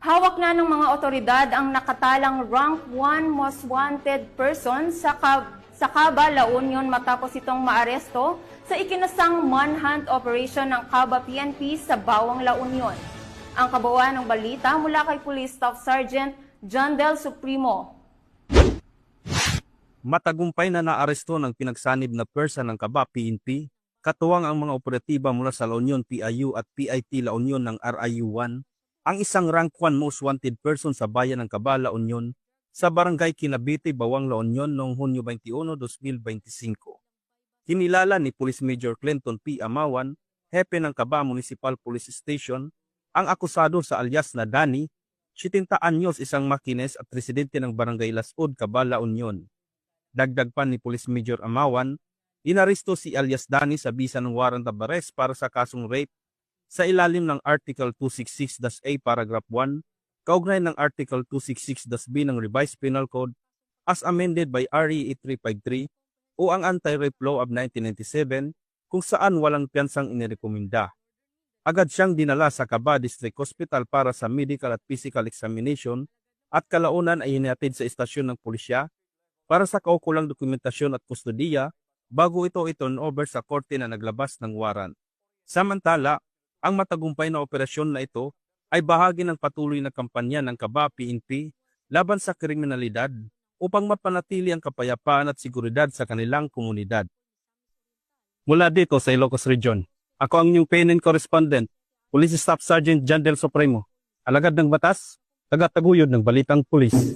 Hawak na ng mga otoridad ang nakatalang rank 1 most wanted person sa Caba, La Union matapos itong maaresto sa ikinasang manhunt operation ng Caba PNP sa Bawang La Union. Ang kabuuan ng balita mula kay Police Staff Sergeant John Del Supremo. Matagumpay na naaresto ng pinagsanib na pwersa ng Caba PNP, katuwang ang mga operatiba mula sa La Union PIU at PIT La Union ng RIU-1, ang isang rank 1 most wanted person sa bayan ng Caba, La Union, sa barangay Kinabiti, Bawang La Union noong Hunyo 21, 2025. Kinilala ni Police Major Clinton P. Amawan, hepe ng Caba Municipal Police Station, ang akusado sa alias na Danny, 70 anyos, isang makines at residente ng barangay Lasud, Caba, La Union. Dagdag pa ni Police Major Amawan, inaresto si alias Danny sa bisa ng warrant of arrest para sa kasong rape sa ilalim ng Article 266-A Paragraph 1, kaugnay ng Article 266-B ng Revised Penal Code as amended by RE 8353 o ang Anti-Rape Law of 1997 kung saan walang piyansang inirekomenda. Agad siyang dinala sa Caba District Hospital para sa medical at physical examination at kalaunan ay inihatid sa istasyon ng pulisya para sa kaukulang dokumentasyon at kustodiya bago ito i-turnover sa korte na naglabas ng warrant. Samantala, ang matagumpay na operasyon na ito ay bahagi ng patuloy na kampanya ng Caba PNP laban sa kriminalidad upang mapanatili ang kapayapaan at seguridad sa kanilang komunidad. Mula dito sa Ilocos Region, ako ang inyong PNN correspondent, Police Staff Sergeant John Del Supremo, alagad ng batas, taga-taguyod ng Balitang Pulis.